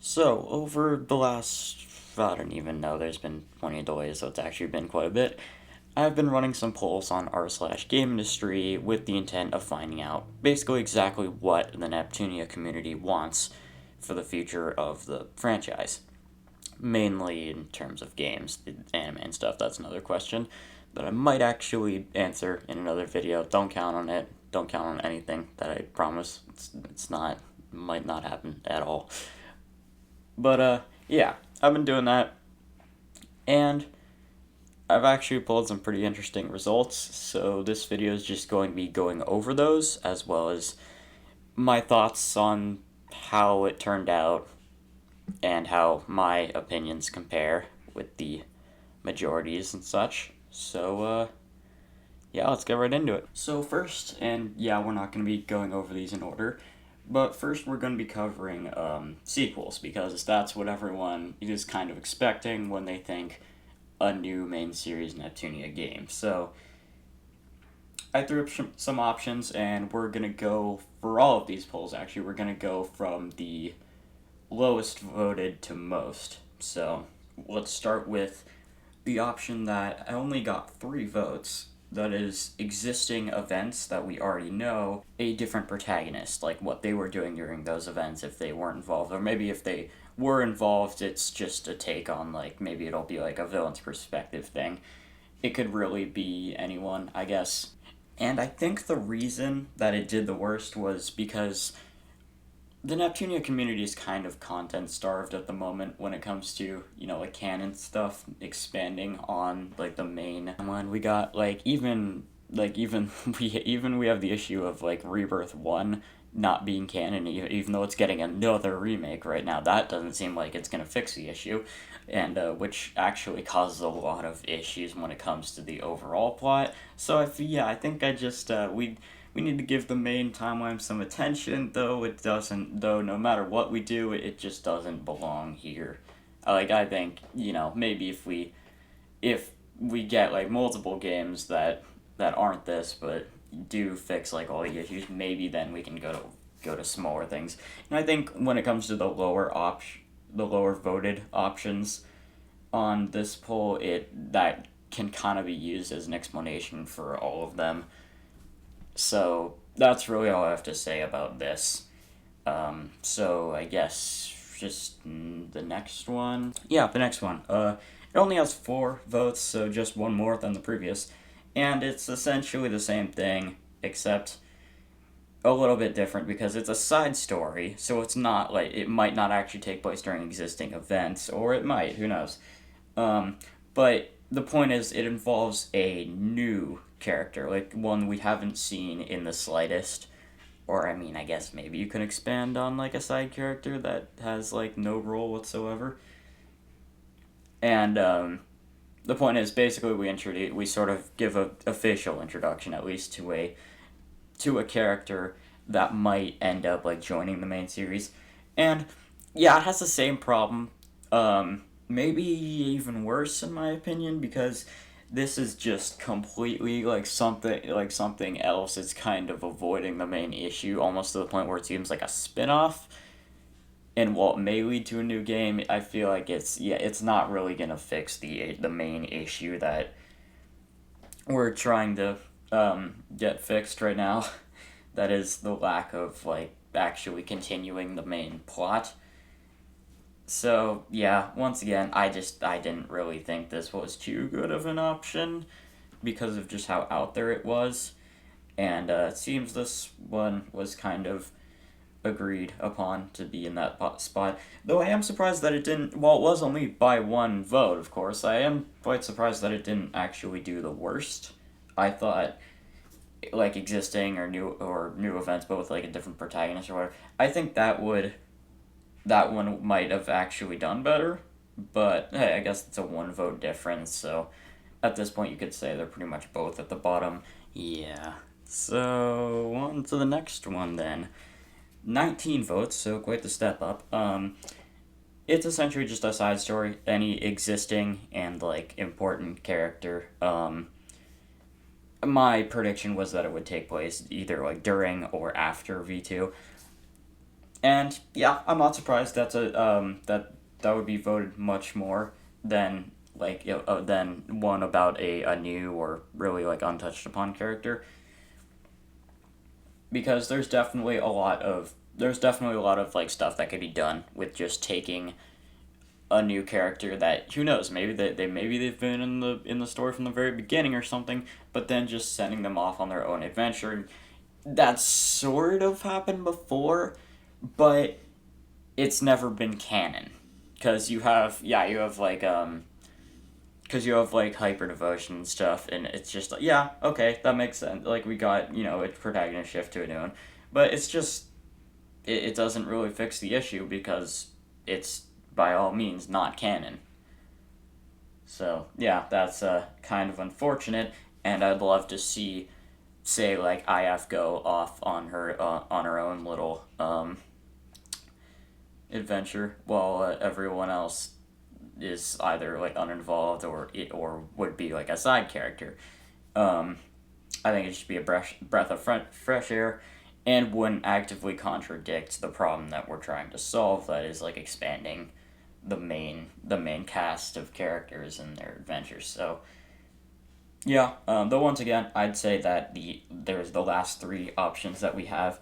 So, over the last, I don't even know, there's been plenty of delays, so it's actually been quite a bit. I've been running some polls on r/game industry with the intent of finding out basically exactly what the Neptunia community wants for the future of the franchise. Mainly in terms of games, the anime and stuff, that's another question that I might actually answer in another video. Don't count on it. Don't count on anything that I promise. It's not, might not happen at all. But yeah, I've been doing that, and I've actually pulled some pretty interesting results. So this video is just going to be going over those, as well as my thoughts on how it turned out and how my opinions compare with the majorities and such. So yeah, let's get right into it. So first, and yeah, we're not going to be going over these in order, but first we're going to be covering sequels, because that's what everyone is kind of expecting when they think a new main series Neptunia game. So I threw up some options, and we're going to go for all of these polls. Actually, we're going to go from the lowest voted to most. So let's start with the option that only got 3 votes. That is, existing events that we already know, a different protagonist, like what they were doing during those events if they weren't involved, or maybe if they were involved, it's just a take on, like, maybe it'll be like a villain's perspective thing. It could really be anyone, I guess. And I think the reason that it did the worst was because the Neptunia community is kind of content starved at the moment when it comes to, like canon stuff expanding on like the main one. We got even we have the issue of like Rebirth 1 not being canon, even though it's getting another remake right now. That doesn't seem like it's going to fix the issue, and which actually causes a lot of issues when it comes to the overall plot. So I think I just we need to give the main timeline some attention, though it doesn't, though no matter what we do, it just doesn't belong here. I think, maybe if we get like multiple games that aren't this, but do fix like all the issues, maybe then we can go to smaller things. And I think when it comes to the lower voted options on this poll, that can kind of be used as an explanation for all of them. So that's really all I have to say about this. So I guess just the next one. Yeah, the next one. It only has 4 votes, so just one more than the previous, and it's essentially the same thing except a little bit different because it's a side story. So it's not like, it might not actually take place during existing events, or it might. Who knows? But the point is, it involves a new character, like one we haven't seen in the slightest. Or, I mean, I guess maybe you can expand on, like, a side character that has, like, no role whatsoever. And, the point is, basically, we sort of give a official introduction, at least, to a character that might end up, like, joining the main series. And, yeah, it has the same problem. Maybe even worse, in my opinion, because this is just completely like something else. It's kind of avoiding the main issue, almost to the point where it seems like a spin-off, and while it may lead to a new game, I feel like it's not really gonna fix the main issue that we're trying to get fixed right now. That is the lack of like actually continuing the main plot. So yeah, once again, I didn't really think this was too good of an option because of just how out there it was, and it seems this one was kind of agreed upon to be in that spot. Though I am surprised that it didn't. Well, it was only by 1 vote, of course. I am quite surprised that it didn't actually do the worst. I thought like existing or new events, but with like a different protagonist or whatever. I think that one might have actually done better, but hey, I guess it's a 1 vote difference, so at this point you could say they're pretty much both at the bottom. Yeah. So, on to the next one then. 19 votes, so quite the step up. It's essentially just a side story. Any existing and like important character. My prediction was that it would take place either like during or after V2. And yeah, I'm not surprised that would be voted much more than than one about a new or really like untouched upon character, because there's definitely a lot of like stuff that could be done with just taking a new character that, who knows, maybe maybe they've been in the story from the very beginning or something, but then just sending them off on their own adventure. That's sort of happened before, but it's never been canon, because you have like because you have like hyper devotion and stuff, and it's just like, yeah, okay, that makes sense. Like, we got, a protagonist shift to a new one, but it's just it doesn't really fix the issue because it's by all means not canon. So yeah, that's kind of unfortunate, and I'd love to see, say, like, IF go off on her own little adventure, while everyone else is either like uninvolved or would be like a side character. Um, I think it should be a breath of fresh air, and wouldn't actively contradict the problem that we're trying to solve. That is like expanding the main cast of characters and their adventures. So yeah, though once again, I'd say that there's the last three options that we have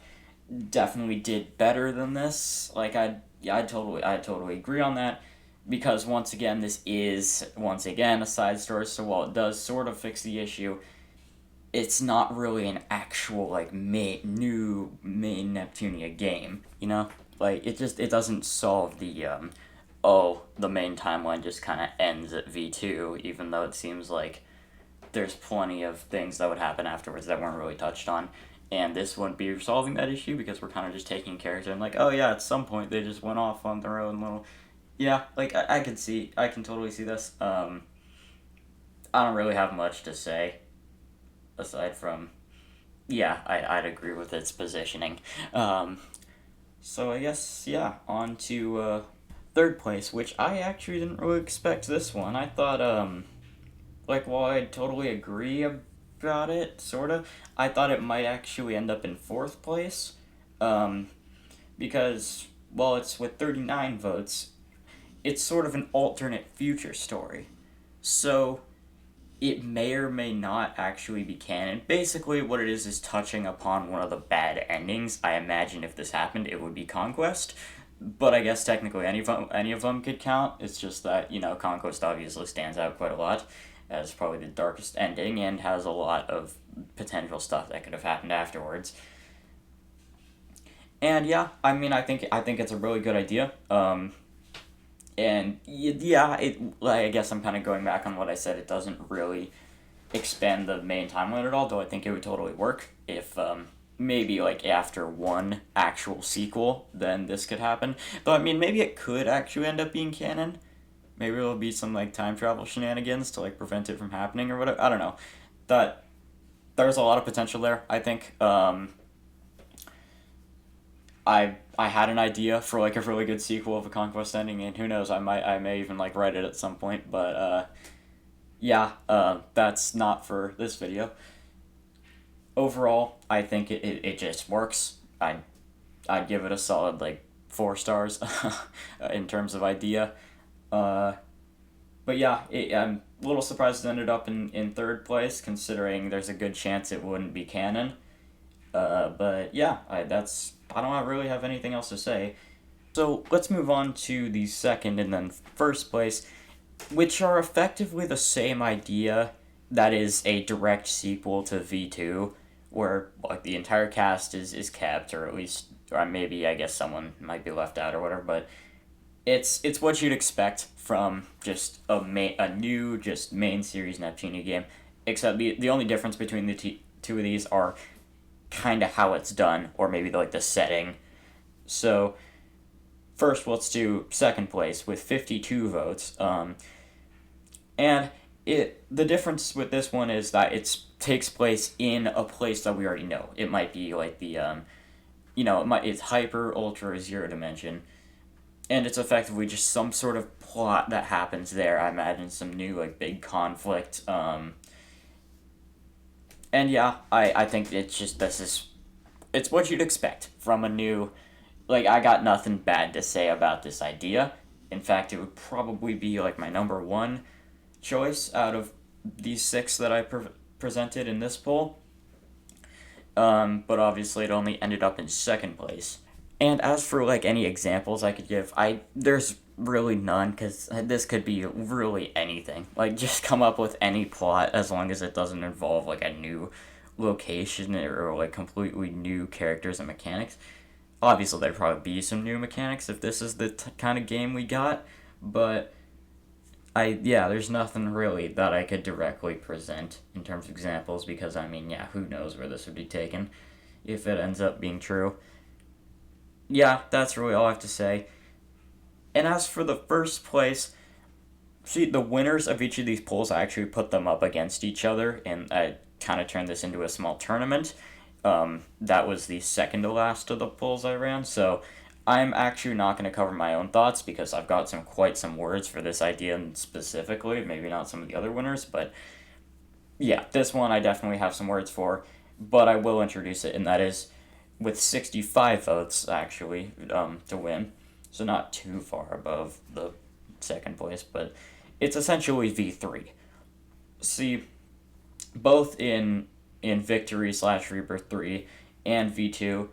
definitely did better than this. Like, I totally agree on that, because once again, this is once again a side story. So while it does sort of fix the issue, it's not really an actual like new main Neptunia game. Like, it doesn't solve the main timeline just kind of ends at V2, even though it seems like there's plenty of things that would happen afterwards that weren't really touched on. And this wouldn't be resolving that issue, because we're kind of just taking character and like, oh yeah, at some point they just went off on their own little. Yeah, like, I can totally see this. I don't really have much to say aside from, yeah, I'd agree with its positioning. So I guess, yeah, on to third place, which I actually didn't really expect this one. I thought, like, while I totally agree about it, sort of, I thought it might actually end up in fourth place. Um, because, well, it's with 39 votes, it's sort of an alternate future story. So it may or may not actually be canon. Basically, what it is touching upon one of the bad endings. I imagine if this happened, it would be Conquest. But I guess technically any of them could count. It's just that, Conquest obviously stands out quite a lot as probably the darkest ending, and has a lot of potential stuff that could have happened afterwards. And yeah, I think it's a really good idea. And yeah, I guess I'm kind of going back on what I said. It doesn't really expand the main timeline at all, though I think it would totally work if maybe like after one actual sequel, then this could happen. Though maybe it could actually end up being canon. Maybe there'll be some like time travel shenanigans to like prevent it from happening or whatever. I don't know. That There's a lot of potential there, I think. I had an idea for like a really good sequel of a Conquest ending, and who knows, I may even like write it at some point. But yeah, that's not for this video. Overall, I think it just works. I'd give it a solid like 4 stars in terms of idea. Uh, but yeah, I'm a little surprised it ended up in third place, considering there's a good chance it wouldn't be canon. But yeah, I don't really have anything else to say. So let's move on to the second and then first place, which are effectively the same idea. That is a direct sequel to V2, where like the entire cast is kept, or at least, or maybe I guess someone might be left out or whatever. But it's what you'd expect from just a new just main series Neptunia game, except the only difference between the two of these are kind of how it's done, or maybe like the setting. So first, let's do second place with 52 votes. And the difference with this one is that it takes place in a place that we already know. It might be like it's hyper ultra zero dimension, and it's effectively just some sort of plot that happens there. I imagine some new like big conflict. And yeah, I think it's what you'd expect from a new like, I got nothing bad to say about this idea. In fact, it would probably be like my number one choice out of these six that I presented in this poll. But obviously it only ended up in second place. And as for like any examples I could give, there's really none because this could be really anything. Like just come up with any plot as long as it doesn't involve like a new location or like completely new characters and mechanics. Obviously there'd probably be some new mechanics if this is the kind of game we got, but there's nothing really that I could directly present in terms of examples because I mean, yeah, who knows where this would be taken if it ends up being true. Yeah, that's really all I have to say. And as for the first place, see, the winners of each of these polls, I actually put them up against each other, and I kind of turned this into a small tournament. That was the second to last of the polls I ran, so I'm actually not going to cover my own thoughts because I've got quite some words for this idea specifically, maybe not some of the other winners, but yeah, this one I definitely have some words for, but I will introduce it, and that is with 65 votes, actually, to win. So not too far above the second place, but it's essentially V3. See, both in Victory / Rebirth 3 and V2,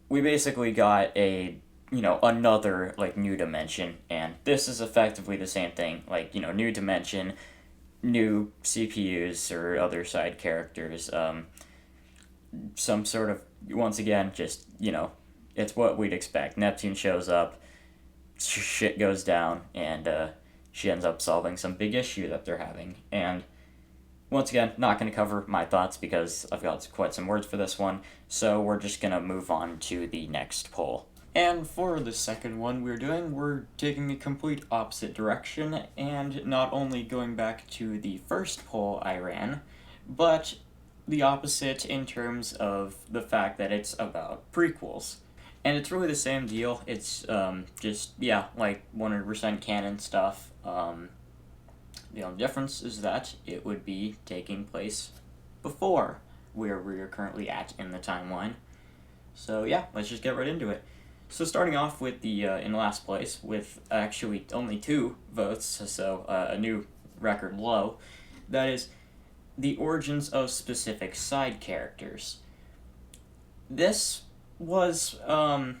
we basically got another, like, new dimension, and this is effectively the same thing. Like, new dimension, new CPUs or other side characters, some sort of, once again, just, it's what we'd expect. Neptune shows up, shit goes down, and she ends up solving some big issue that they're having. And once again, not going to cover my thoughts because I've got quite some words for this one, so we're just going to move on to the next poll. And for the second one we're taking the complete opposite direction, and not only going back to the first poll I ran, but the opposite in terms of the fact that it's about prequels. And it's really the same deal. It's just, like 100% canon stuff. The only difference is that it would be taking place before where we're currently at in the timeline. So yeah, let's just get right into it. So starting off with the in last place with actually only 2 votes, so a new record low. That is the origins of specific side characters. This was I'd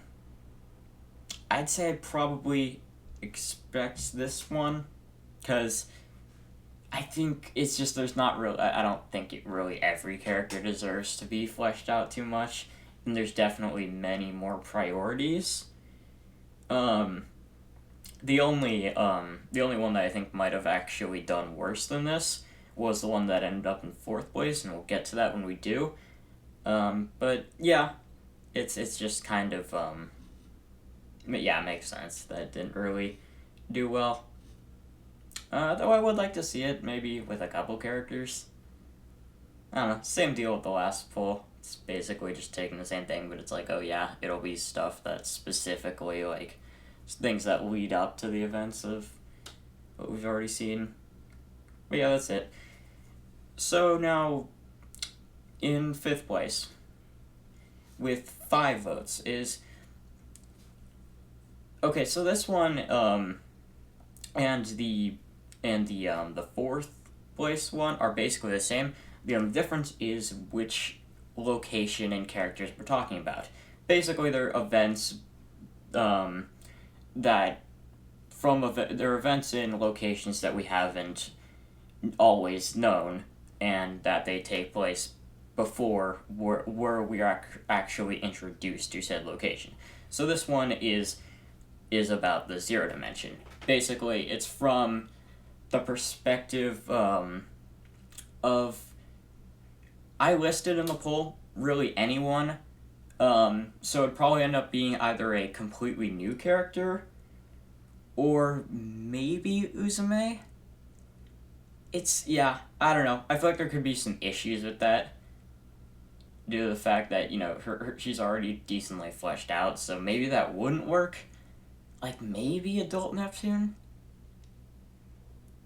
say I probably expect this one because I think it's just there's not really, I don't think really every character deserves to be fleshed out too much, and there's definitely many more priorities. The only one that I think might have actually done worse than this was the one that ended up in 4th place, and we'll get to that when we do. But yeah, it's just kind of it makes sense that it didn't really do well. Though I would like to see it maybe with a couple characters. I don't know, same deal with the last poll. It's basically just taking the same thing, but it's like, oh yeah, it'll be stuff that's specifically like things that lead up to the events of what we've already seen. But yeah, that's it. So now, in 5th place, with 5 votes, is... Okay, so this one, and the 4th place one are basically the same. The only difference is which location and characters we're talking about. Basically, they're events they're events in locations that we haven't always known, and that they take place before where we are actually introduced to said location. So this one is about the 0 dimension. Basically, it's from the perspective of... I listed in the poll really anyone, so it'd probably end up being either a completely new character or maybe Uzume. I don't know. I feel like there could be some issues with that due to the fact that, she's already decently fleshed out, so maybe that wouldn't work. Like, maybe adult Neptune?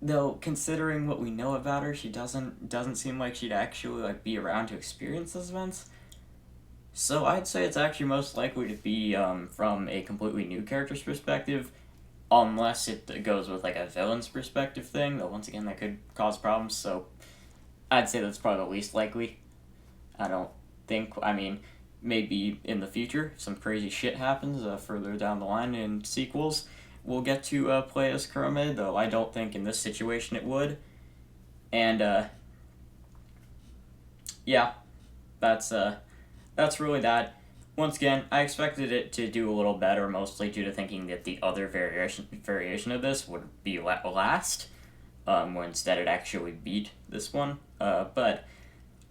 Though, considering what we know about her, she doesn't seem like she'd actually, like, be around to experience those events. So I'd say it's actually most likely to be from a completely new character's perspective, unless it goes with like a villain's perspective thing. Though once again, that could cause problems. So I'd say that's probably the least likely. I don't think. I mean, maybe in the future, if some crazy shit happens further down the line in sequels, we'll get to play as Kurame. Though I don't think in this situation it would. And yeah, that's really that. Once again, I expected it to do a little better, mostly due to thinking that the other variation of this would be last, when instead it actually beat this one. But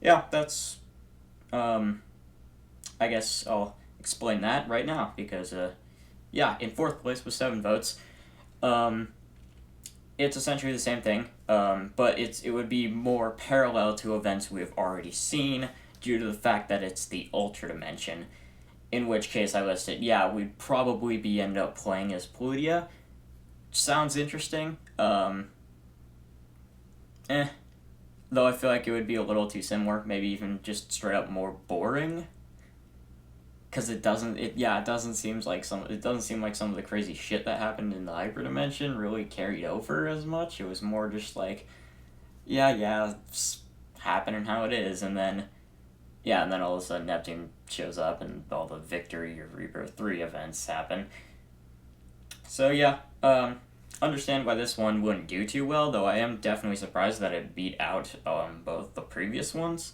yeah, that's I guess I'll explain that right now because yeah, in fourth place with 7 votes, um, it's essentially the same thing, but it would be more parallel to events we've already seen due to the fact that it's the Ultra Dimension. In which case, I listed, yeah, we'd probably be end up playing as Plutia. Sounds interesting. Though I feel like it would be a little too similar, maybe even just straight up more boring. Because it doesn't, it doesn't seem like some of the crazy shit that happened in the Hyper Dimension really carried over as much. It was more just like, yeah, it's happening how it is, and then all of a sudden Neptune shows up and all the Victory or Rebirth 3 events happen. So yeah, understand why this one wouldn't do too well, though I am definitely surprised that it beat out both the previous ones.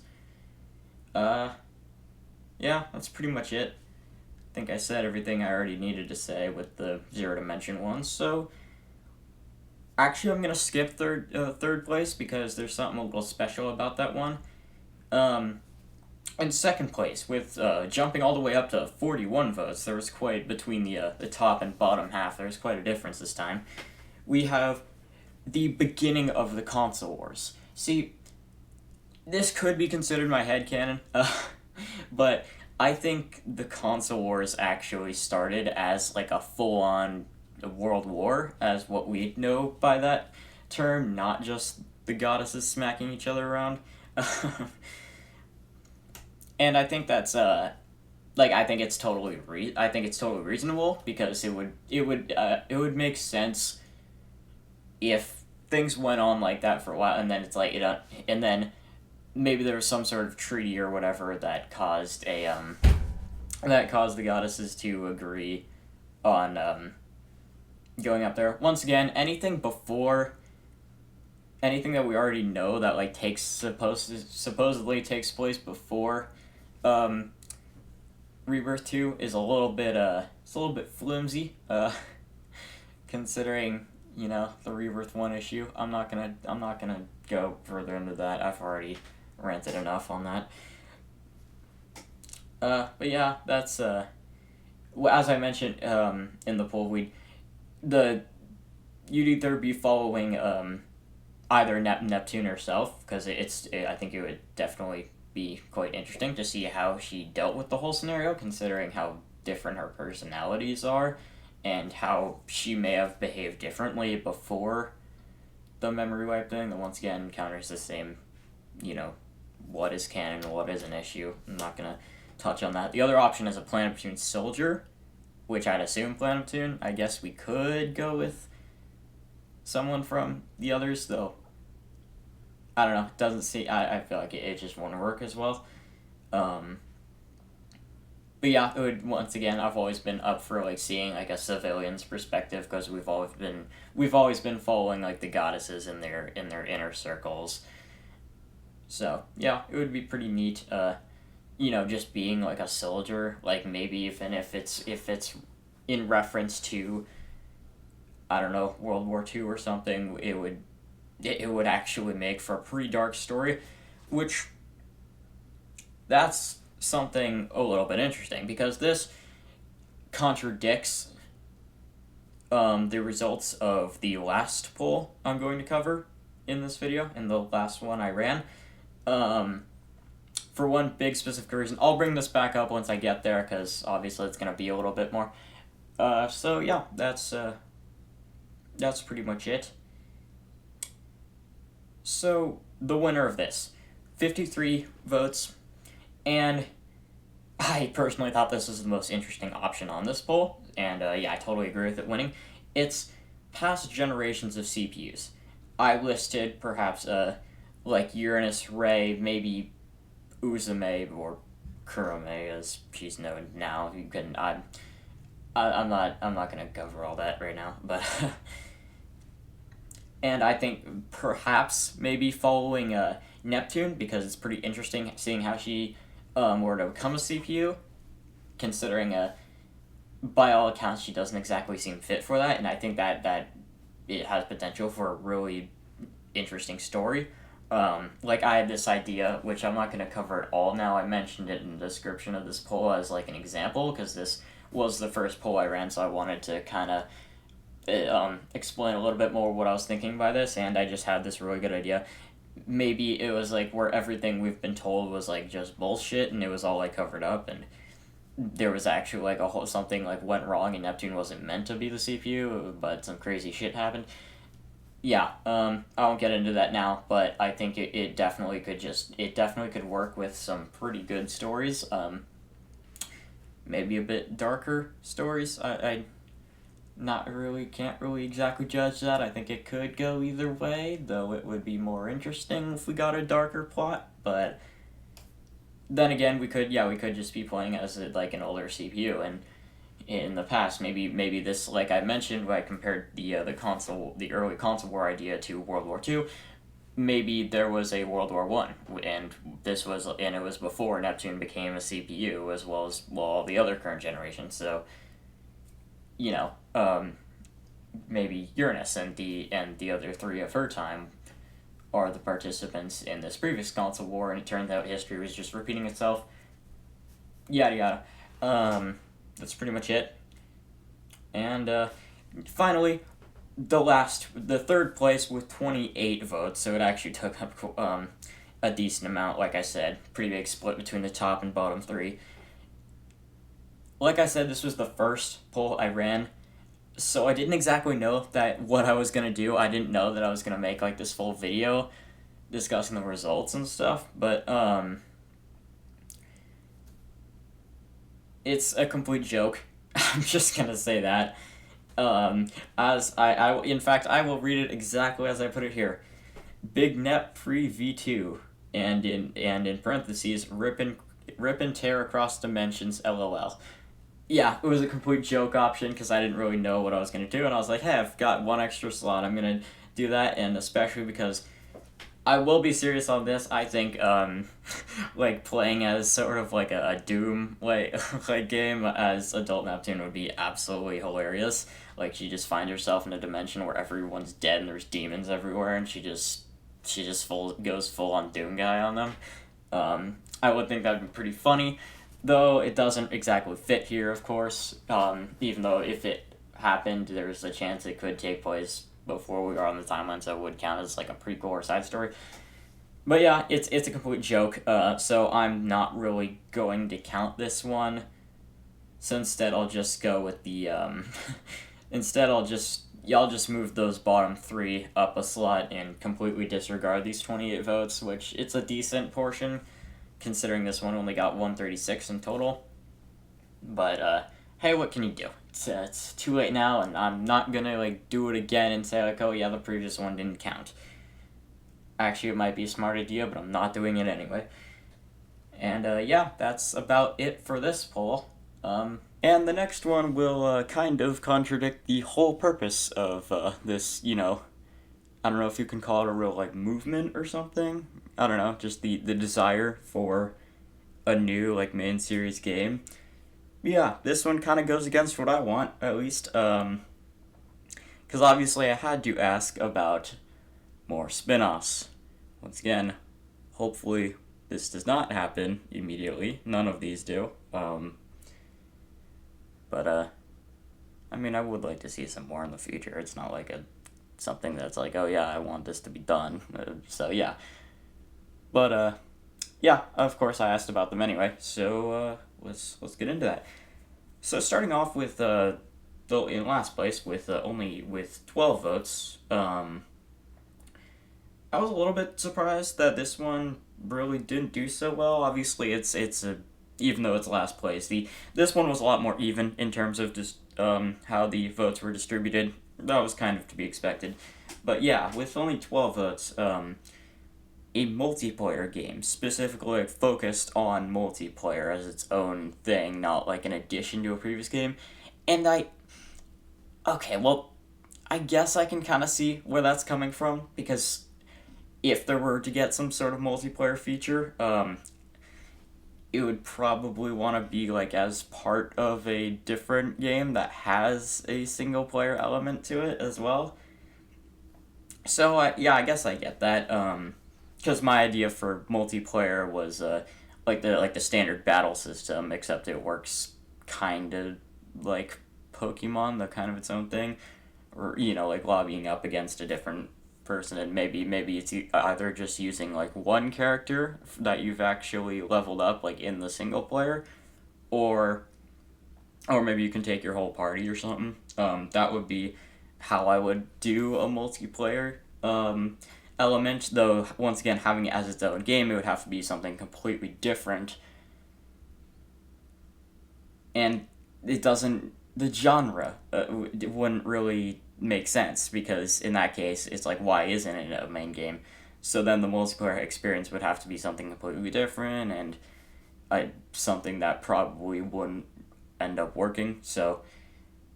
Yeah, that's pretty much it. I think I said everything I already needed to say with the Zero Dimension ones, so actually I'm gonna skip third place because there's something a little special about that one. In second place, with jumping all the way up to 41 votes, there was quite, between the top and bottom half, there was quite a difference this time. We have the beginning of the console wars. See, this could be considered my headcanon, but I think the console wars actually started as like a full-on world war, as what we know by that term, not just the goddesses smacking each other around. And I think that's I think it's totally reasonable because it would make sense if things went on like that for a while, and then it's like and then maybe there was some sort of treaty or whatever that caused the goddesses to agree on going up there. Once again, anything that we already know that like supposedly takes place before Rebirth 2 is a little bit flimsy, considering, the Rebirth 1 issue. I'm not gonna go further into that. I've already ranted enough on that. But yeah, that's as I mentioned in the poll, you'd either be following either Neptune herself, because I think it would definitely be quite interesting to see how she dealt with the whole scenario, considering how different her personalities are and how she may have behaved differently before the memory wipe thing, that once again encounters the same, what is canon and what is an issue. I'm not going to touch on that. The other option is a Planet Neptune soldier, which I'd assume Planet Neptune. I guess we could go with someone from the others, though I don't know. It doesn't see. I feel like it just won't work as well. But yeah, it would, once again, I've always been up for like seeing like a civilian's perspective, because we've always been following like the goddesses in their inner circles. So yeah, it would be pretty neat. Just being like a soldier, like maybe even if it's in reference to, I don't know, World War II or something, it would actually make for a pretty dark story, which that's something a little bit interesting, because this contradicts the results of the last poll I'm going to cover in this video, in the last one I ran. For one big specific reason. I'll bring this back up once I get there, because obviously it's going to be a little bit more. So yeah, that's pretty much it. So, the winner of this, 53 votes, and I personally thought this was the most interesting option on this poll, and yeah, I totally agree with it winning. It's past generations of CPUs. I listed perhaps like Uranus, Ray, maybe Uzume or Kurome as she's known now. You can I'm not gonna cover all that right now, but and I think perhaps maybe following Neptune, because it's pretty interesting seeing how she were to become a CPU, considering by all accounts she doesn't exactly seem fit for that, and I think that it has potential for a really interesting story. Like I had this idea, which I'm not going to cover at all now. I mentioned it in the description of this poll as like an example, because this was the first poll I ran, so I wanted to kind of explain a little bit more what I was thinking by this, and I just had this really good idea. Maybe it was like where everything we've been told was like just bullshit, and it was all like covered up, and there was actually like a whole something like went wrong, and Neptune wasn't meant to be the CPU, but some crazy shit happened. Yeah, I won't get into that now, but I think it definitely could work with some pretty good stories. Maybe a bit darker stories. I not really can't really exactly judge that. I think it could go either way, though it would be more interesting if we got a darker plot. But then again, we could just be playing as like an older CPU, and in the past, maybe this, like I mentioned, when I compared the early console war idea to World War II. Maybe there was a World War One, and it was before Neptune became a CPU, as well as all the other current generations. So, you know, maybe Uranus and the other three of her time are the participants in this previous console war, and it turned out history was just repeating itself. Yada yada. That's pretty much it. And finally, the third place with 28 votes, so it actually took up a decent amount. Like I said, pretty big split between the top and bottom three. Like I said, this was the first poll I ran, so I didn't exactly know that what I was gonna do. I didn't know that I was gonna make like this full video discussing the results and stuff, but it's a complete joke. I'm just gonna say that. As in fact, I will read it exactly as I put it here. Big Nep Pre V2, and in parentheses, rip and tear across dimensions, LOL. Yeah, it was a complete joke option because I didn't really know what I was gonna do, and I was like, hey, I've got one extra slot, I'm gonna do that, and especially because I will be serious on this. I think like playing as sort of like a Doom like game as Adult Neptune would be absolutely hilarious. Like she just finds herself in a dimension where everyone's dead and there's demons everywhere, and she just goes full on Doom guy on them. I would think that'd be pretty funny, though it doesn't exactly fit here, of course. Even though if it happened, there's a chance it could take place before we are on the timeline, so it would count as like a prequel or side story. But yeah, it's a complete joke, so I'm not really going to count this one. So instead I'll just go with the, y'all just move those bottom three up a slot and completely disregard these 28 votes, which it's a decent portion, considering this one only got 136 in total. But, hey, what can you do? It's too late now, and I'm not gonna like do it again and say like, oh yeah, the previous one didn't count. Actually, it might be a smart idea, but I'm not doing it anyway. And yeah, that's about it for this poll. And the next one will kind of contradict the whole purpose of this. I don't know if you can call it a real like movement or something. I don't know, just the desire for a new like main series game. Yeah, this one kind of goes against what I want, at least. Because obviously I had to ask about more spin-offs. Once again, hopefully this does not happen immediately. None of these do. But I mean, I would like to see some more in the future. It's not like something that's like, oh yeah, I want this to be done. So yeah. But yeah, of course I asked about them anyway. So let's get into that. So starting off with in last place with only with 12 votes. I was a little bit surprised that this one really didn't do so well. Obviously, it's a even though it's last place. This one was a lot more even in terms of just how the votes were distributed. That was kind of to be expected. But yeah, with only 12 votes, a multiplayer game, specifically like, focused on multiplayer as its own thing, not like an addition to a previous game. And okay, well, I guess I can kind of see where that's coming from, because if there were to get some sort of multiplayer feature, it would probably want to be like as part of a different game that has a single player element to it as well. So yeah, I guess I get that. Because my idea for multiplayer was like the standard battle system, except it works kind of like Pokemon, the kind of its own thing, or like lobbying up against a different person, and maybe it's either just using like one character that you've actually leveled up like in the single player, or maybe you can take your whole party or something. That would be how I would do a multiplayer element, though once again having it as its own game, it would have to be something completely different, and it doesn't the genre wouldn't really make sense, because in that case it's like, why isn't it a main game? So then the multiplayer experience would have to be something completely different, and something that probably wouldn't end up working. So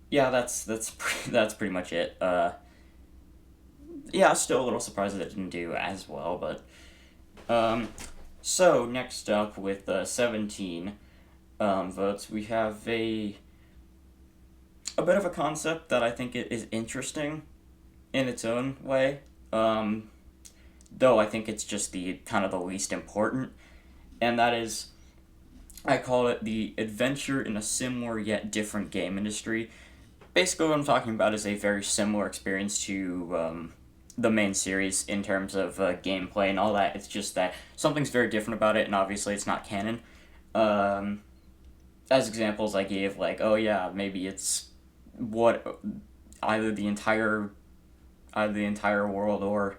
yeah, that's pretty much it. Yeah, still a little surprised that it didn't do as well, but so next up with 17 votes, we have a bit of a concept that I think is interesting in its own way. Though I think it's just the kind of the least important, and that is, I call it the adventure in a similar yet different game industry. Basically, what I'm talking about is a very similar experience to the main series in terms of gameplay and all that. It's just that something's very different about it, and obviously it's not canon. As examples, I gave like, oh yeah, maybe it's what either the entire world, or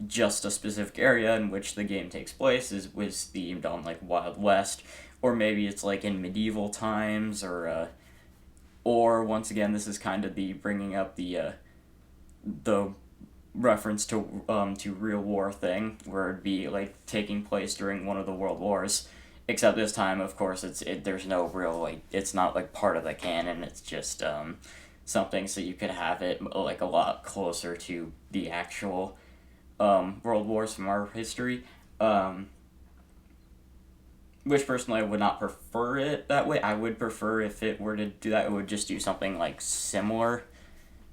just a specific area in which the game takes place was themed on like Wild West, or maybe it's like in medieval times, or once again, this is kind of the bringing up the reference to real war thing, where it'd be like taking place during one of the world wars, except this time, of course, there's no real, like, it's not like part of the canon. It's just something so you could have it like a lot closer to the actual world wars from our history. Which personally I would not prefer it that way. I would prefer, if it were to do that, it would just do something like similar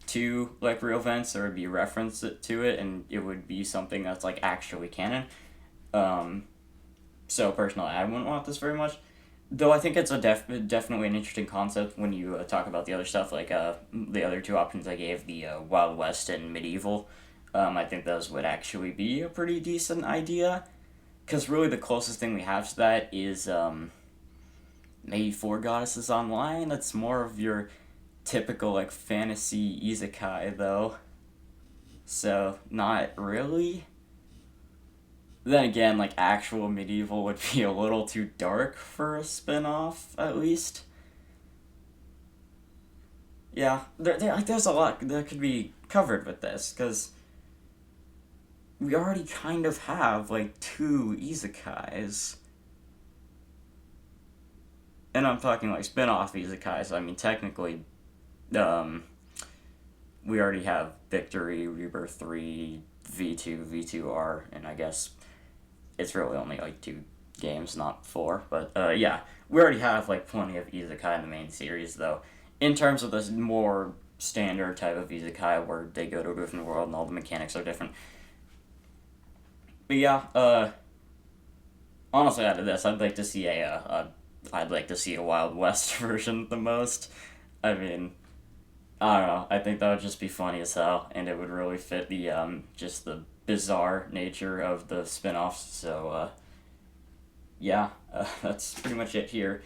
to like real events, or it'd be referenced to it, and it would be something that's like actually canon. So personally, I wouldn't want this very much. Though I think it's definitely an interesting concept when you talk about the other stuff, like the other two options I gave, the Wild West and medieval. I think those would actually be a pretty decent idea, because really the closest thing we have to that is maybe Four Goddesses Online. That's more of your typical like fantasy isekai, though. So not really. Then again, like actual medieval would be a little too dark for a spin-off, at least. Yeah, there's a lot that could be covered with this, because we already kind of have like two isekais. And I'm talking like spin-off isekais. I mean, technically, um, we already have Victory, Rebirth 3, V2, V2R, and I guess it's really only like 2 games, not 4. But yeah, we already have like plenty of isekai in the main series, though. In terms of this more standard type of isekai where they go to a different world and all the mechanics are different. But yeah, honestly, out of this, I'd like to see a Wild West version the most. I mean, I don't know. I think that would just be funny as hell, and it would really fit the just the bizarre nature of the spin-offs. So yeah, that's pretty much it here.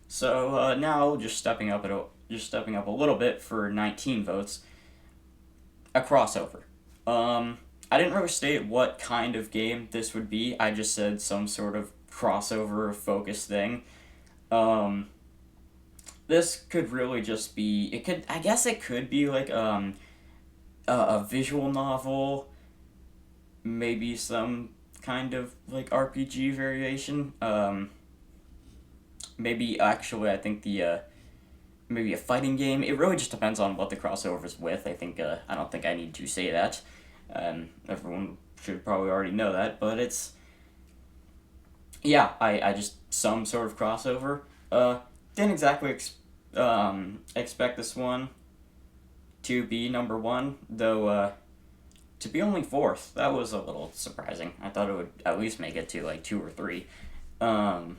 So now, just stepping up a little bit for 19 votes, a crossover. I didn't really state what kind of game this would be. I just said some sort of crossover focus thing. Um, this could really just be. It could. I guess it could be like a visual novel, maybe some kind of like RPG variation. Maybe actually, I think the maybe a fighting game. It really just depends on what the crossover's with. I think I don't think I need to say that. Everyone should probably already know that, but it's yeah. I just some sort of crossover. Didn't exactly expect this one to be number one, though. To be only fourth, that was a little surprising. I thought it would at least make it to like two or three. Um,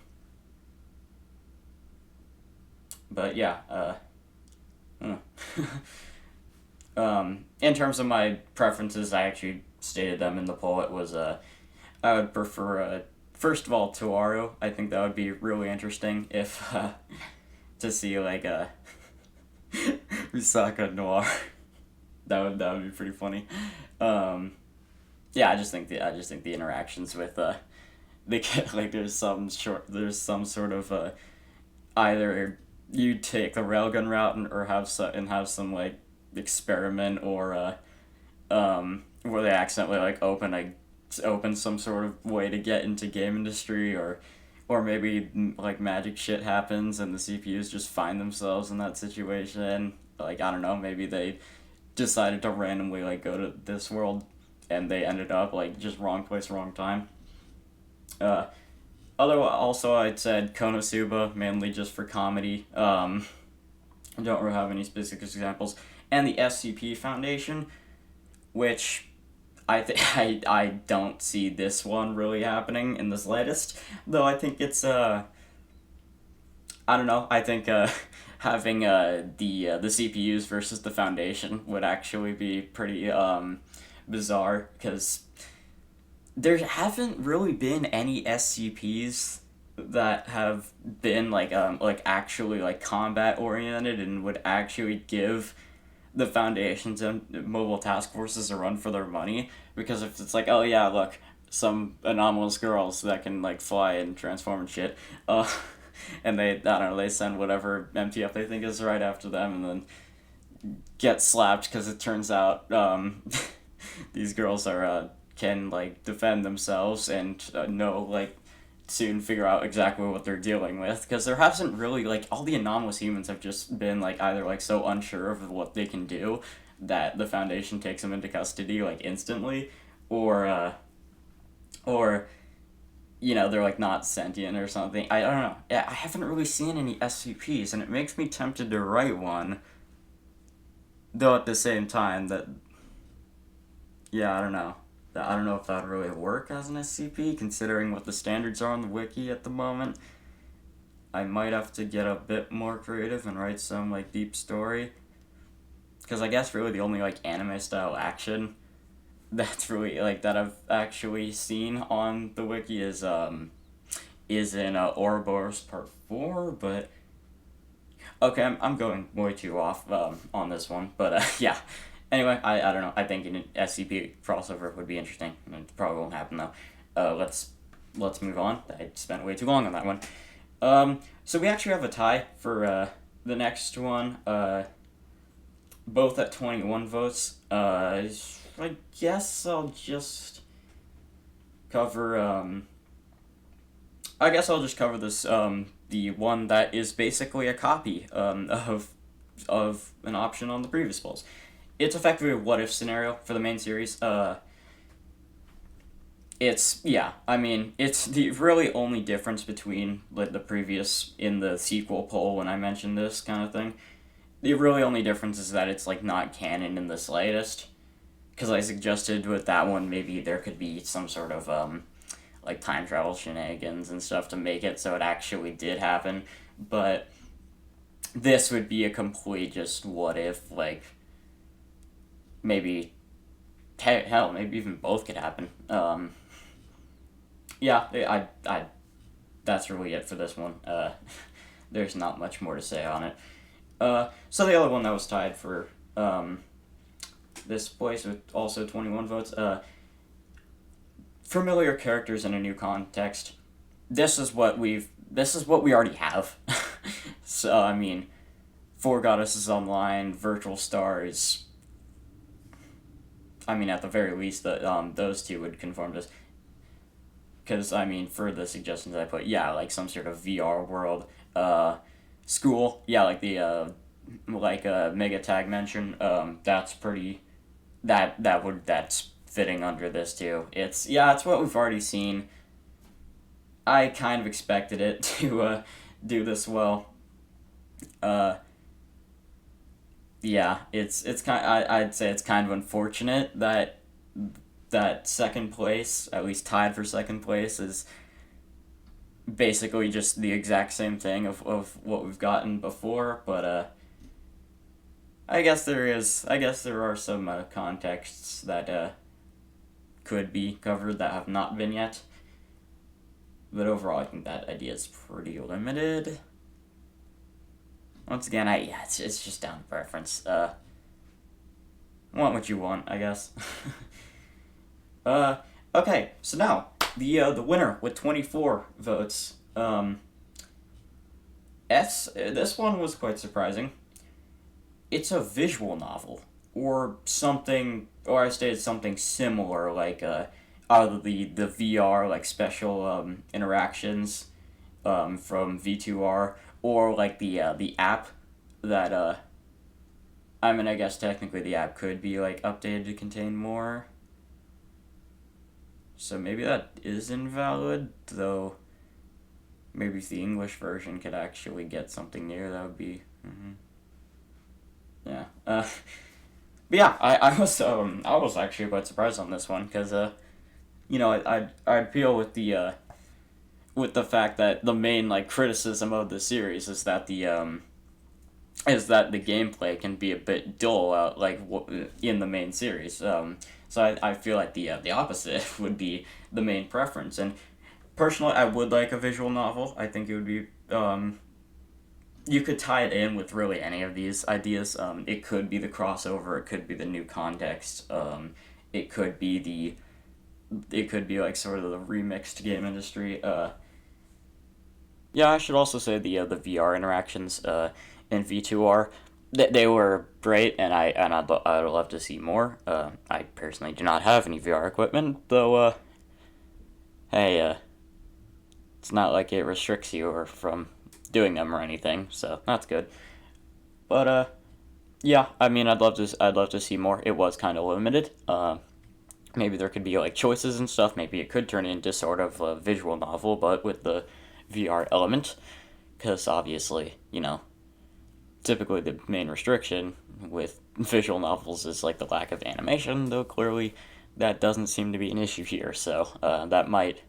but yeah, mm. In terms of my preferences, I actually stated them in the poll. It was I would prefer first of all Tuaru. I think that would be really interesting if to see like a Misaka Noir. That would be pretty funny. Um, yeah, I just think the interactions with they get like there's some sort of either you take the railgun route or have some like experiment or where they accidentally like open some sort of way to get into game industry or maybe like magic shit happens and the CPUs just find themselves in that situation. Like I don't know, maybe they decided to randomly like go to this world and they ended up like just wrong place, wrong time. Uh, Although also I'd said Konosuba mainly just for comedy. I don't really have any specific examples, and the SCP Foundation, which I don't see this one really happening in the slightest. Though I think it's I don't know. I think having the CPUs versus the Foundation would actually be pretty bizarre because there haven't really been any SCPs that have been like actually like combat oriented and would actually give the foundations and mobile task forces a run for their money, because if it's like, oh yeah, look, some anomalous girls that can like fly and transform and shit, and they I don't know, they send whatever MTF they think is right after them and then get slapped because it turns out these girls are can like defend themselves and know like soon figure out exactly what they're dealing with, because there hasn't really like all the anomalous humans have just been like either like so unsure of what they can do that the Foundation takes them into custody like instantly, or they're like not sentient or something. I don't know. I haven't really seen any SCPs and it makes me tempted to write one, though at the same time that yeah, I don't know. I don't know if that would really work as an SCP, considering what the standards are on the wiki at the moment. I might have to get a bit more creative and write some, like, deep story. Because I guess really the only, like, anime-style action that's really, like, that I've actually seen on the wiki is in Ouroboros Part 4, but... Okay, I'm going way too off on this one, but yeah. Anyway, I don't know. I think an SCP crossover would be interesting. It probably won't happen though. Let's move on. I spent way too long on that one. So we actually have a tie for the next one. Both at 21 votes. I guess I'll just cover. I guess I'll just cover this. The one that is basically a copy of an option on the previous polls. It's effectively a what if scenario for the main series. It's yeah. I mean, it's the really only difference between like the previous in the sequel poll when I mentioned this kind of thing. The really only difference is that it's like not canon in the slightest. Because I suggested with that one maybe there could be some sort of like time travel shenanigans and stuff to make it so it actually did happen, but this would be a complete just what if, like maybe hell maybe even both could happen. Yeah, that's really it for this one. There's not much more to say on it. So the other one that was tied for this place with also 21 votes, familiar characters in a new context. This is what we've this is what we already have. So, I mean, Four Goddesses Online, Virtual Stars, I mean, at the very least, those two would conform to. Because, I mean, for the suggestions I put, yeah, like some sort of VR world. School, yeah, like Mega Tag mentioned, that's pretty. That's fitting under this too. It's what we've already seen. I kind of expected it to do this well. Uh, yeah, it's kind. I'd say it's kind of unfortunate that second place, at least tied for second place, is basically just the exact same thing of what we've gotten before. But I guess there is. I guess there are some contexts that could be covered that have not been yet. But overall, I think that idea is pretty limited. Once again, it's just down to preference. Want what you want, I guess. uh, okay, so now the winner with 24 votes. This one was quite surprising. It's a visual novel or something, or I stated something similar, like either the VR like special interactions from V2R, or like the app that I mean, I guess technically the app could be like updated to contain more. So maybe that is invalid, though. Maybe if the English version could actually get something new, that would be. Yeah. But yeah, I was actually quite surprised on this one because I'd feel with the fact that the main like criticism of the series is that the gameplay can be a bit dull in the main series. So I feel like the opposite would be the main preference. And personally, I would like a visual novel. I think it would be you could tie it in with really any of these ideas. It could be the crossover. It could be the new context. It could be like sort of the remixed game industry. Yeah, I should also say the VR interactions in V2R, they were great, and I'd love to see more. I personally do not have any VR equipment, though. Hey, it's not like it restricts you or from doing them or anything, so that's good. But yeah, I mean, I'd love to see more. It was kind of limited. Maybe there could be like choices and stuff. Maybe it could turn into sort of a visual novel, but with the VR element, because obviously, typically the main restriction with visual novels is like the lack of animation, though clearly that doesn't seem to be an issue here. So that might,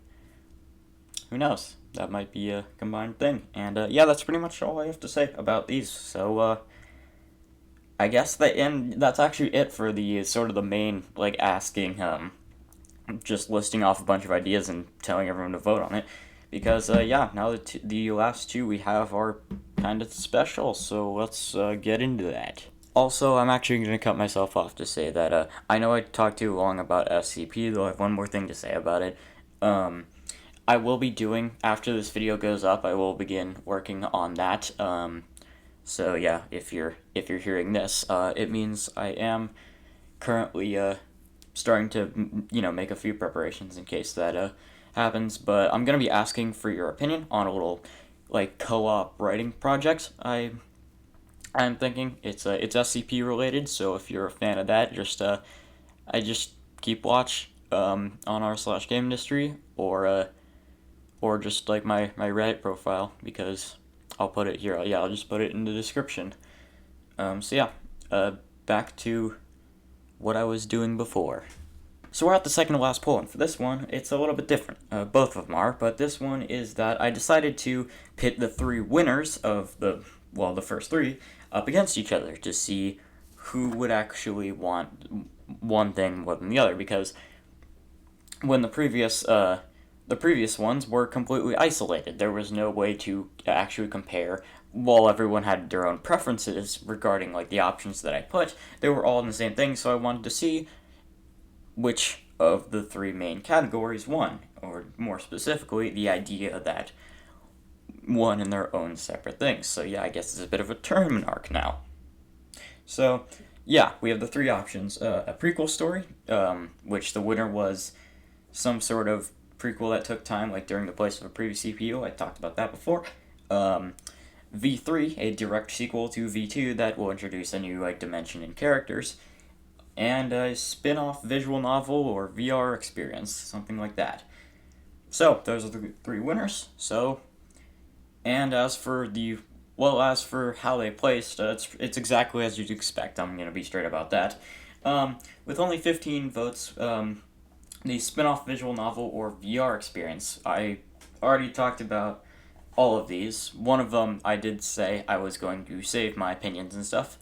who knows? That might be a combined thing. And yeah, that's pretty much all I have to say about these. So I guess that's actually it for the sort of the main like asking, just listing off a bunch of ideas and telling everyone to vote on it. Because yeah, now the last two we have are kind of special, so let's get into that. Also, I'm actually going to cut myself off to say that I know I talked too long about SCP, though I have one more thing to say about it. I will be doing, after this video goes up, I will begin working on that. So yeah, if you're hearing this, it means I am currently starting to make a few preparations in case that happens. But I'm gonna be asking for your opinion on a little like co-op writing project. I'm thinking it's SCP related, so if you're a fan of that, I just keep watch on r/game industry, or just like my Reddit profile, because I'll put it here. Yeah, I'll just put it in the description. So yeah, back to what I was doing before. So we're at the second to last poll, and for this one, it's a little bit different. Both of them are, but this one is that I decided to pit the three winners of the first three up against each other to see who would actually want one thing more than the other, because when the previous ones were completely isolated, there was no way to actually compare. While everyone had their own preferences regarding like the options that I put, they were all in the same thing, so I wanted to see which of the three main categories won, or more specifically, the idea that one in their own separate things. So yeah, I guess it's a bit of a tournament arc now. So yeah, we have the three options: a prequel story, which the winner was some sort of prequel that took time, like during the place of a previous CPU. I talked about that before. V3, a direct sequel to V2 that will introduce a new dimension and characters, and a spin-off visual novel or VR experience, something like that. So those are the three winners. So, and as for how they placed, it's exactly as you'd expect. I'm gonna be straight about that. With only 15 votes, the spin-off visual novel or VR experience. I already talked about all of these. One of them I did say I was going to save my opinions and stuff,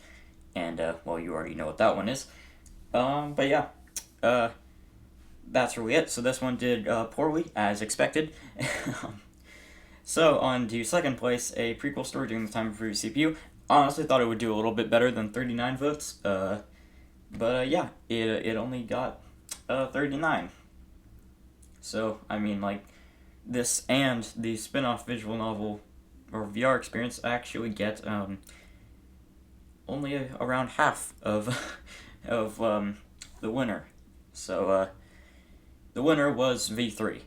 and you already know what that one is. But yeah, that's really it. So this one did poorly, as expected. So on to second place, a prequel story during the time of previous CPU. Honestly, thought it would do a little bit better than 39 votes. But yeah, it only got 39. So I mean, this and the spin-off visual novel or VR experience actually get only around half of of the winner. So the winner was V3.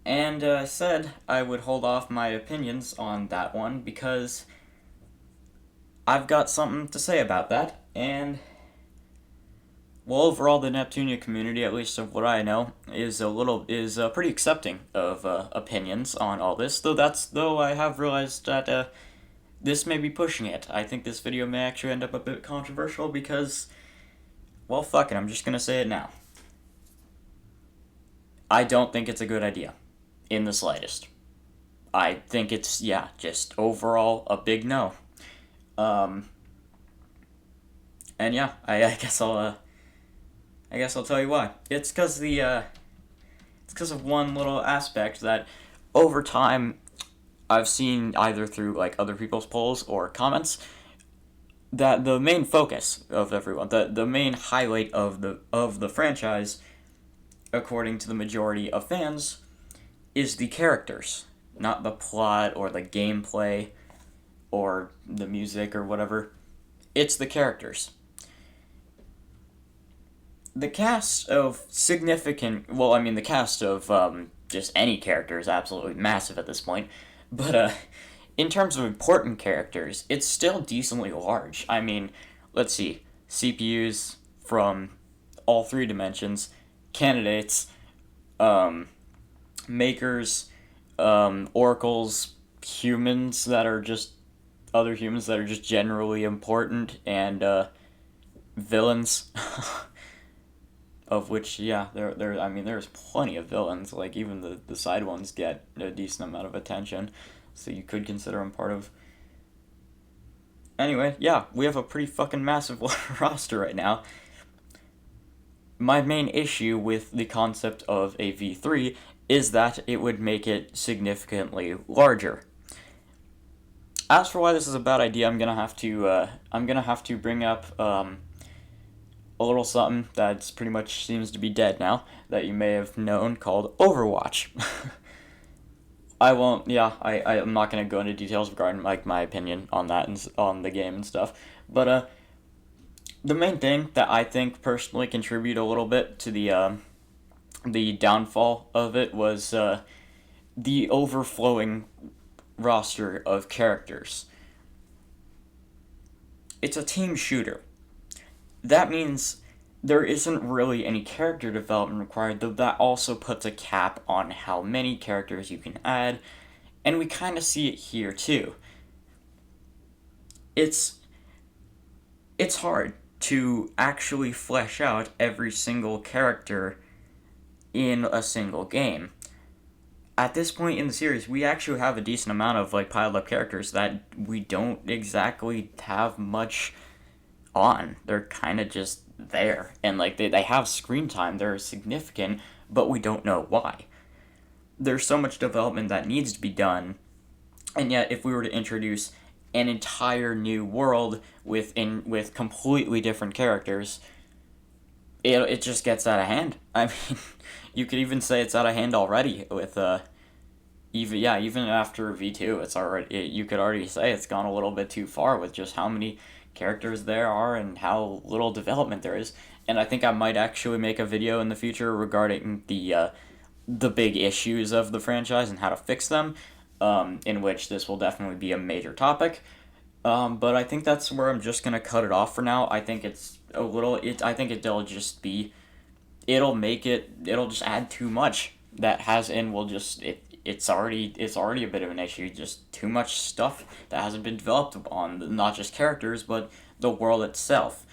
And I said I would hold off my opinions on that one because I've got something to say about that. And well, overall, the Neptunia community, at least of what I know, is pretty accepting of opinions on all this. Though I have realized that this may be pushing it. I think this video may actually end up a bit controversial because, well, fuck it. I'm just gonna say it now. I don't think it's a good idea, in the slightest. I think it's just overall a big no. And yeah, I guess I'll tell you why. It's because of one little aspect that over time I've seen either through other people's polls or comments that the main focus of everyone, the main highlight of the franchise, according to the majority of fans, is the characters, not the plot or the gameplay or the music or whatever. It's the characters. The cast of the cast of just any character is absolutely massive at this point, but in terms of important characters, it's still decently large. I mean, let's see, CPUs from all three dimensions, candidates, makers, oracles, humans that are just other humans that are just generally important, and villains. Of which, there's plenty of villains. Like, even the side ones get a decent amount of attention, so you could consider them part of. Anyway, yeah, we have a pretty fucking massive roster right now. My main issue with the concept of a V3 is that it would make it significantly larger. As for why this is a bad idea, I'm gonna have to bring up a little something that's pretty much seems to be dead now, that you may have known, called Overwatch. I'm not going to go into details regarding my opinion on that and on the game and stuff, but the main thing that I think personally contributed a little bit to the downfall of it was the overflowing roster of characters. It's a team shooter. That means there isn't really any character development required, though that also puts a cap on how many characters you can add, and we kind of see it here too. It's hard to actually flesh out every single character in a single game. At this point in the series, we actually have a decent amount of piled up characters that we don't exactly have much on. They're kind of just there, and they have screen time, they're significant, but we don't know why. There's so much development that needs to be done, and yet if we were to introduce an entire new world with completely different characters, it just gets out of hand. I mean, you could even say it's out of hand already with even after V2, you could already say it's gone a little bit too far with just how many characters there are and how little development there is. And I think I might actually make a video in the future regarding the big issues of the franchise and how to fix them, in which this will definitely be a major topic. But I think that's where I'm just gonna cut it off for now. I think it's a little. I think it'll just be. It'll make it. It'll just add too much. That has and will just it's already a bit of an issue. Just too much stuff that hasn't been developed on not just characters but the world itself.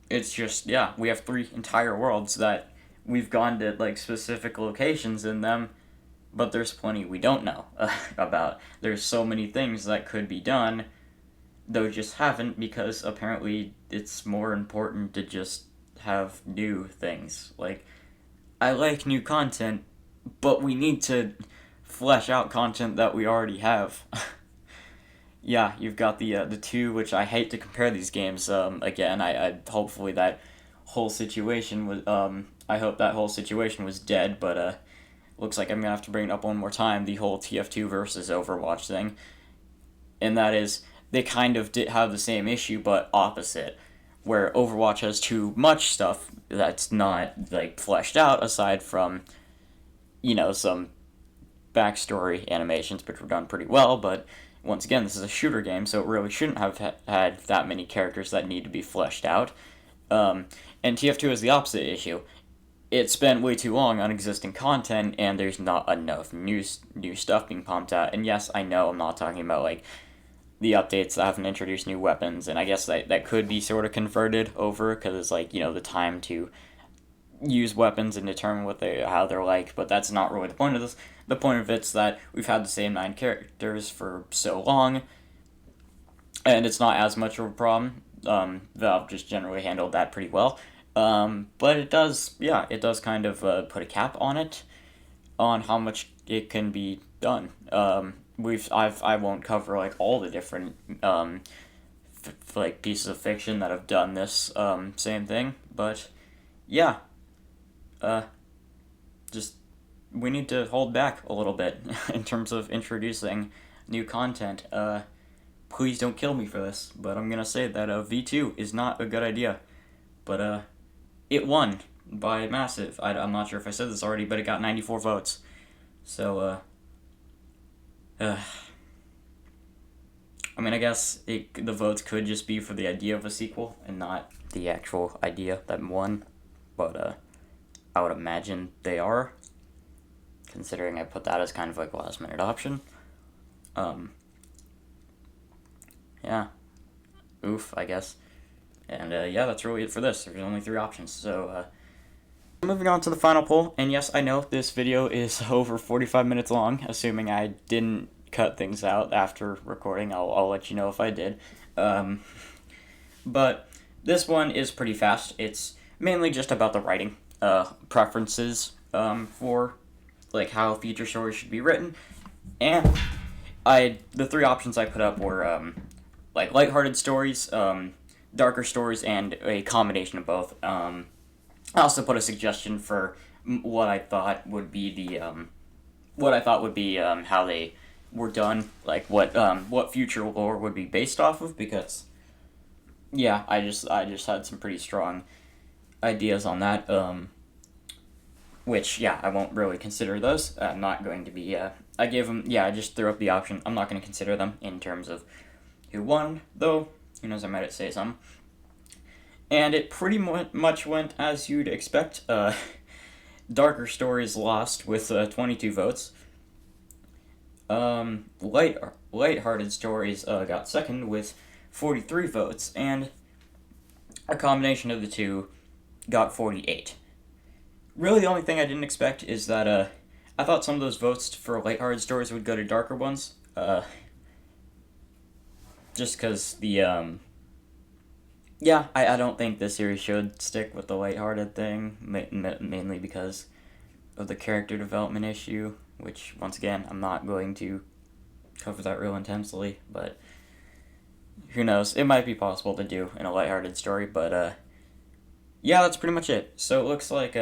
It's just, yeah, we have three entire worlds that we've gone to like specific locations in them, but there's plenty we don't know about. There's so many things that could be done, though just haven't, because apparently it's more important to just have new things. Like, I like new content, but we need to flesh out content that we already have. Yeah, you've got the two, which I hate to compare these games. Again, I hopefully that whole situation was I hope that whole situation was dead, but looks like I'm gonna have to bring it up one more time. The whole TF2 versus Overwatch thing, and that is they kind of did have the same issue, but opposite, where Overwatch has too much stuff that's not like fleshed out aside from some backstory animations, which were done pretty well, but once again, this is a shooter game, so it really shouldn't have had that many characters that need to be fleshed out. And TF2 is the opposite issue. It spent way too long on existing content, and there's not enough new stuff being pumped out. And yes, I know I'm not talking about like the updates that haven't introduced new weapons, and I guess that could be sort of converted over because it's like the time to use weapons and determine how they're like, but that's not really the point of this. The point of it's that we've had the same 9 characters for so long, and it's not as much of a problem. Valve just generally handled that pretty well. But it does kind of put a cap on it, on how much it can be done. I won't cover like all the different like pieces of fiction that have done this same thing, but yeah. Just we need to hold back a little bit in terms of introducing new content. Please don't kill me for this, but I'm gonna say that V2 is not a good idea. But it won by massive. I'm not sure if I said this already, but it got 94 votes. So I mean, I guess the votes could just be for the idea of a sequel and not the actual idea that won. But I would imagine they are, considering I put that as kind of like a last minute option. Yeah. Oof, I guess. And yeah, that's really it for this. There's only 3 options. So moving on to the final poll. And yes, I know this video is over 45 minutes long, assuming I didn't cut things out after recording. I'll let you know if I did. But this one is pretty fast. It's mainly just about the writing. Preferences for like how future stories should be written, and the 3 options I put up were like lighthearted stories, darker stories, and a combination of both. I also put a suggestion for what I thought would be how they were done, like what future lore would be based off of, because yeah, I just had some pretty strong ideas on that, which, yeah, I won't really consider those. I'm not going to be, I gave them, I just threw up the option. I'm not going to consider them in terms of who won, though, who knows, I might say some. And it pretty much went as you'd expect. Darker Stories lost with 22 votes. Lighthearted Stories got second with 43 votes, and a combination of the two got 48. Really, the only thing I didn't expect is that I thought some of those votes for lighthearted stories would go to darker ones. Just because I don't think this series should stick with the lighthearted thing, mainly because of the character development issue, which, once again, I'm not going to cover that real intensely, but who knows, it might be possible to do in a lighthearted story, but yeah, that's pretty much it. So it looks like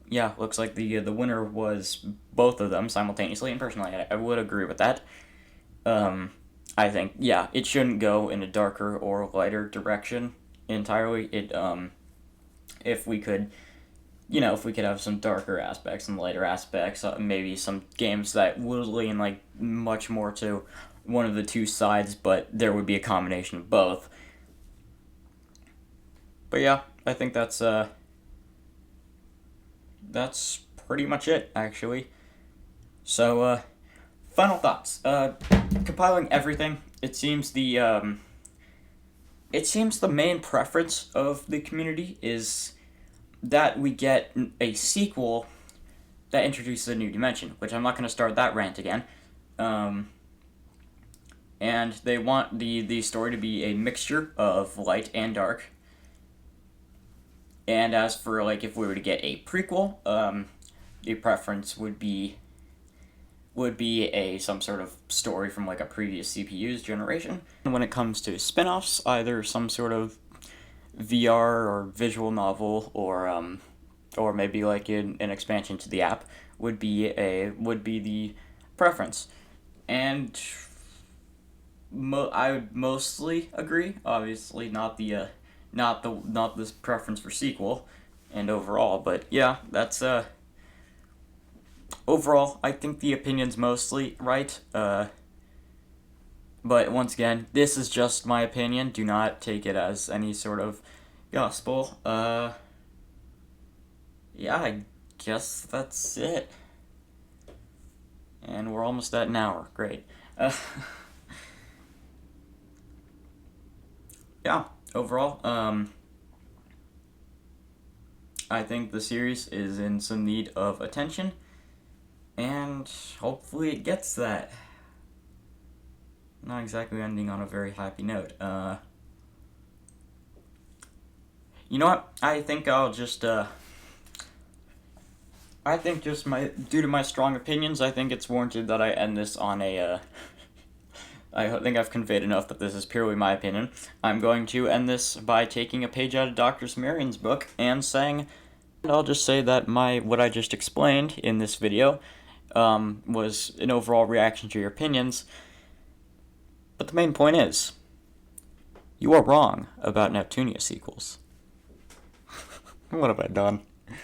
yeah, looks like the winner was both of them simultaneously, and personally, I would agree with that. Um, I think, yeah, it shouldn't go in a darker or lighter direction entirely. If we could, if we could have some darker aspects and lighter aspects, maybe some games that would lean like much more to one of the two sides, but there would be a combination of both. But yeah, I think that's pretty much it, actually. So, final thoughts. Compiling everything, it seems the main preference of the community is that we get a sequel that introduces a new dimension, which I'm not going to start that rant again. Um, and they want the story to be a mixture of light and dark. And as for like if we were to get a prequel, the preference would be a some sort of story from like a previous CPU's generation. And when it comes to spin-offs, either some sort of VR or visual novel or maybe like an expansion to the app would be the preference. And I would mostly agree. Obviously, not this preference for sequel and overall, but yeah, that's overall. I think the opinion's mostly right. But once again, this is just my opinion. Do not take it as any sort of gospel. Yeah, I guess that's it. And we're almost at an hour. Great. Uh, yeah, overall, I think the series is in some need of attention, and hopefully it gets that. Not exactly ending on a very happy note. You know what? I think just due to my strong opinions, I think it's warranted that I end this on a, I think I've conveyed enough that this is purely my opinion. I'm going to end this by taking a page out of Dr. Sumerian's book and saying, and I'll just say that what I just explained in this video was an overall reaction to your opinions. But the main point is, you are wrong about Neptunia sequels. What have I done?